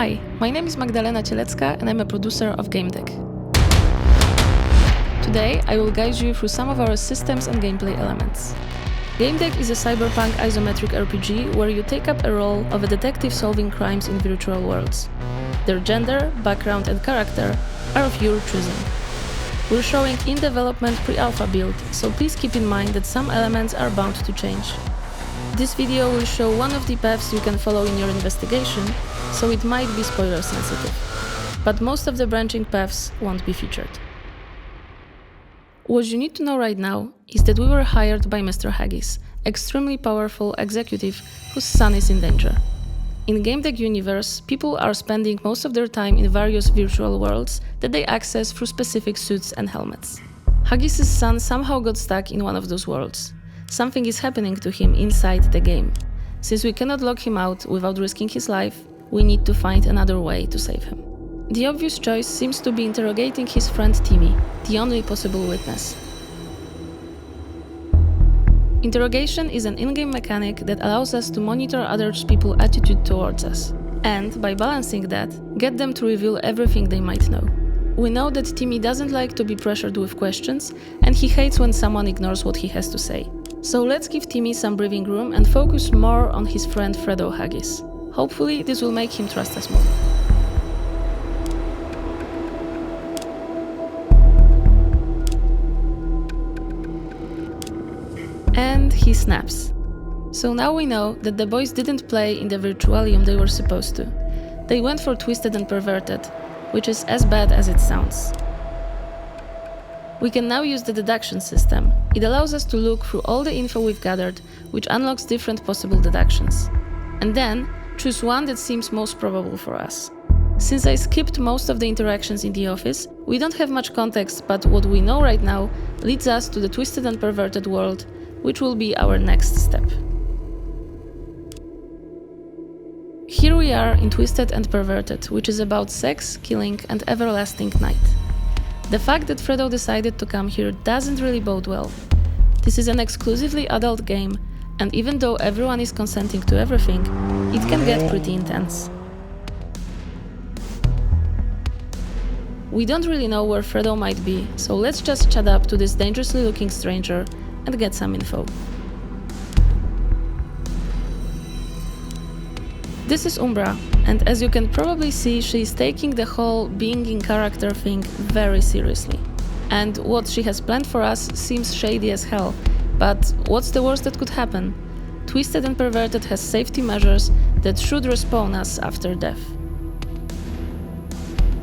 Hi, my name is Magdalena Cielecka and I'm a producer of Gamedec. Today, I will guide you through some of our systems and gameplay elements. Gamedec is a cyberpunk isometric RPG where you take up a role of a detective solving crimes in virtual worlds. Their gender, background and character are of your choosing. We're showing in-development pre-alpha build, so please keep in mind that some elements are bound to change. This video will show one of the paths you can follow in your investigation, so it might be spoiler sensitive. But most of the branching paths won't be featured. What you need to know right now is that we were hired by Mr. Haggis, extremely powerful executive whose son is in danger. In Gamedec universe, people are spending most of their time in various virtual worlds that they access through specific suits and helmets. Haggis' son somehow got stuck in one of those worlds. Something is happening to him inside the game. Since we cannot lock him out without risking his life, we need to find another way to save him. The obvious choice seems to be interrogating his friend Timmy, the only possible witness. Interrogation is an in-game mechanic that allows us to monitor other people's attitude towards us, and by balancing that, get them to reveal everything they might know. We know that Timmy doesn't like to be pressured with questions, and he hates when someone ignores what he has to say. So let's give Timmy some breathing room and focus more on his friend Fredo Haggis. Hopefully this will make him trust us more. And he snaps. So now we know that the boys didn't play in the virtualium they were supposed to. They went for Twisted and Perverted, which is as bad as it sounds. We can now use the deduction system. It allows us to look through all the info we've gathered, which unlocks different possible deductions. And then, choose one that seems most probable for us. Since I skipped most of the interactions in the office, we don't have much context, but what we know right now leads us to the Twisted and Perverted world, which will be our next step. Here we are in Twisted and Perverted, which is about sex, killing, and everlasting night. The fact that Fredo decided to come here doesn't really bode well. This is an exclusively adult game, and even though everyone is consenting to everything, it can get pretty intense. We don't really know where Fredo might be, so let's just chat up to this dangerously looking stranger and get some info. This is Umbra, and as you can probably see, she is taking the whole being in character thing very seriously. And what she has planned for us seems shady as hell, but what's the worst that could happen? Twisted and Perverted has safety measures that should respawn us after death.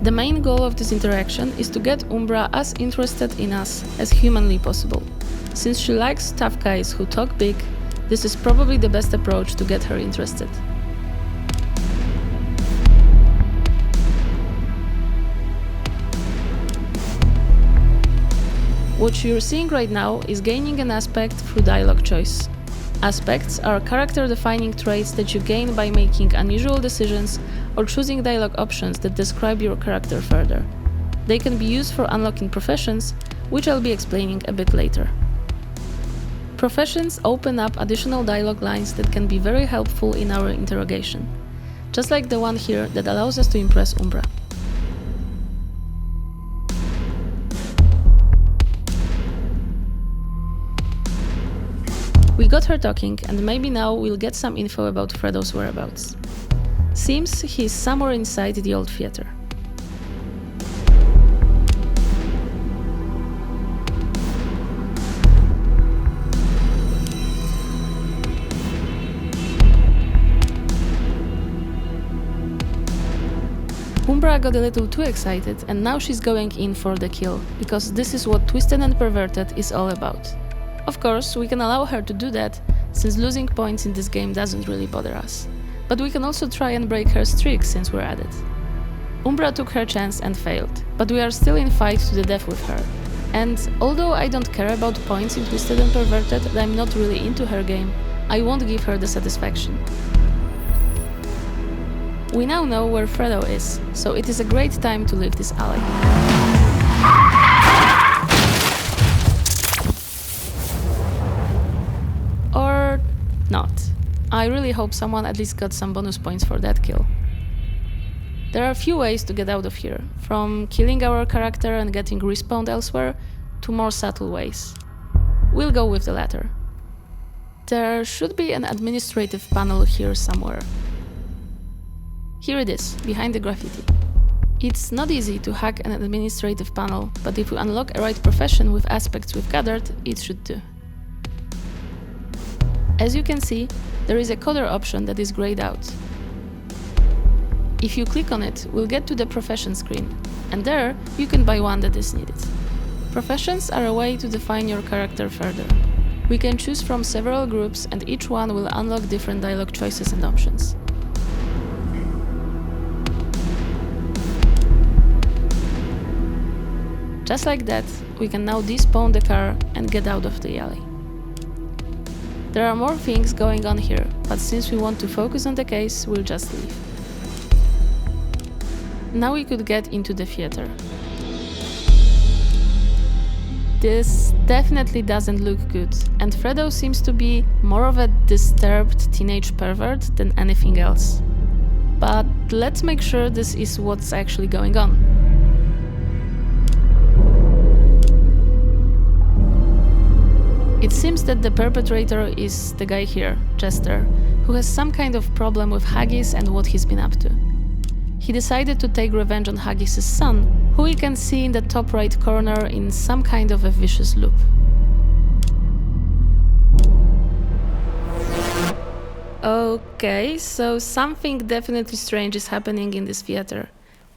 The main goal of this interaction is to get Umbra as interested in us as humanly possible. Since she likes tough guys who talk big, this is probably the best approach to get her interested. What you're seeing right now is gaining an aspect through dialogue choice. Aspects are character-defining traits that you gain by making unusual decisions or choosing dialogue options that describe your character further. They can be used for unlocking professions, which I'll be explaining a bit later. Professions open up additional dialogue lines that can be very helpful in our interrogation, just like the one here that allows us to impress Umbra. We got her talking, and maybe now we'll get some info about Fredo's whereabouts. Seems he's somewhere inside the old theater. Umbra got a little too excited, and now she's going in for the kill, because this is what Twisted and Perverted is all about. Of course, we can allow her to do that, since losing points in this game doesn't really bother us. But we can also try and break her streak since we're at it. Umbra took her chance and failed, but we are still in fight to the death with her. And although I don't care about points in Twisted and Perverted and I'm not really into her game, I won't give her the satisfaction. We now know where Fredo is, so it is a great time to leave this alley. Or not. I really hope someone at least got some bonus points for that kill. There are a few ways to get out of here, from killing our character and getting respawned elsewhere, to more subtle ways. We'll go with the latter. There should be an administrative panel here somewhere. Here it is, behind the graffiti. It's not easy to hack an administrative panel, but if we unlock a right profession with aspects we've gathered, it should do. As you can see, there is a coder option that is grayed out. If you click on it, we'll get to the profession screen, and there you can buy one that is needed. Professions are a way to define your character further. We can choose from several groups, and each one will unlock different dialogue choices and options. Just like that, we can now despawn the car and get out of the alley. There are more things going on here, but since we want to focus on the case, we'll just leave. Now we could get into the theater. This definitely doesn't look good, and Fredo seems to be more of a disturbed teenage pervert than anything else. But let's make sure this is what's actually going on. It seems that the perpetrator is the guy here, Jester, who has some kind of problem with Haggis and what he's been up to. He decided to take revenge on Haggis' son, who we can see in the top right corner in some kind of a vicious loop. Okay, so something definitely strange is happening in this theater.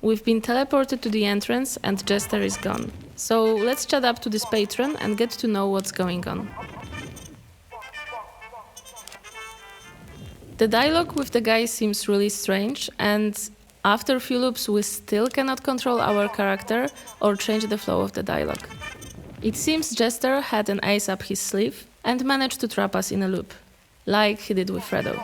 We've been teleported to the entrance and Jester is gone. So let's chat up to this patron and get to know what's going on. The dialogue with the guy seems really strange, and after a few loops we still cannot control our character or change the flow of the dialogue. It seems Jester had an ace up his sleeve and managed to trap us in a loop, like he did with Fredo.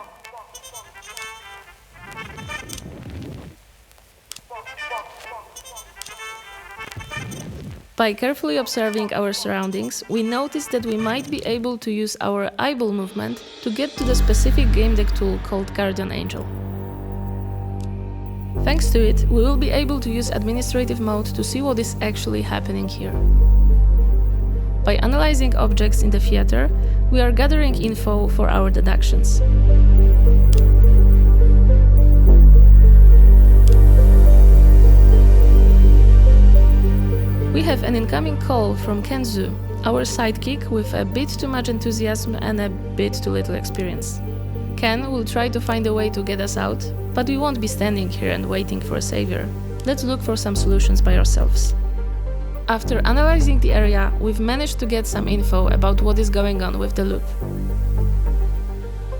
By carefully observing our surroundings, we notice that we might be able to use our eyeball movement to get to the specific Gamedec tool called Guardian Angel. Thanks to it, we will be able to use administrative mode to see what is actually happening here. By analyzing objects in the theater, we are gathering info for our deductions. We have an incoming call from Kenzu, our sidekick with a bit too much enthusiasm and a bit too little experience. Ken will try to find a way to get us out, but we won't be standing here and waiting for a savior. Let's look for some solutions by ourselves. After analyzing the area, we've managed to get some info about what is going on with the loop.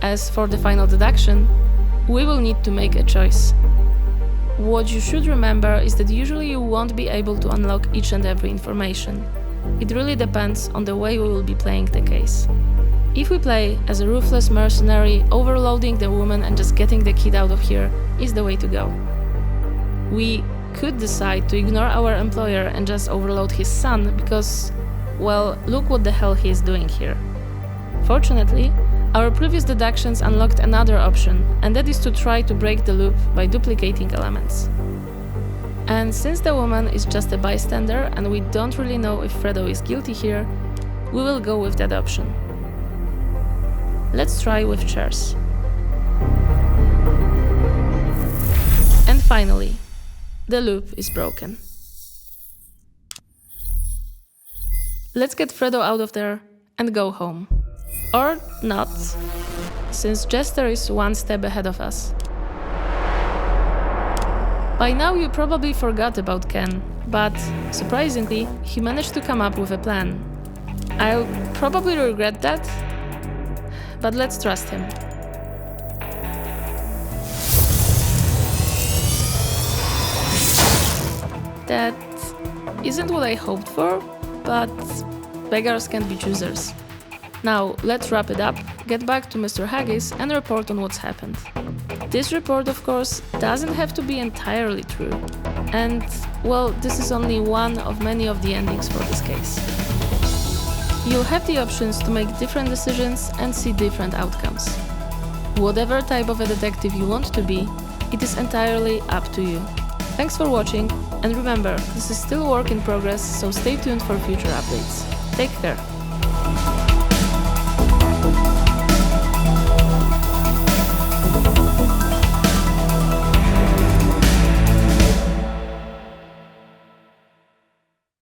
As for the final deduction, we will need to make a choice. What you should remember is that usually you won't be able to unlock each and every information. It really depends on the way we will be playing the case. If we play as a ruthless mercenary, overloading the woman and just getting the kid out of here is the way to go. We could decide to ignore our employer and just overload his son because, well, look what the hell he is doing here. Fortunately, our previous deductions unlocked another option, and that is to try to break the loop by duplicating elements. And since the woman is just a bystander and we don't really know if Fredo is guilty here, we will go with that option. Let's try with chairs. And finally, the loop is broken. Let's get Fredo out of there and go home. Or not, since Jester is one step ahead of us. By now you probably forgot about Ken, but surprisingly, he managed to come up with a plan. I'll probably regret that, but let's trust him. That isn't what I hoped for, but beggars can't be choosers. Now, let's wrap it up, get back to Mr. Haggis and report on what's happened. This report, of course, doesn't have to be entirely true. And, well, this is only one of many of the endings for this case. You'll have the options to make different decisions and see different outcomes. Whatever type of a detective you want to be, it is entirely up to you. Thanks for watching, and remember, this is still a work in progress, so stay tuned for future updates. Take care!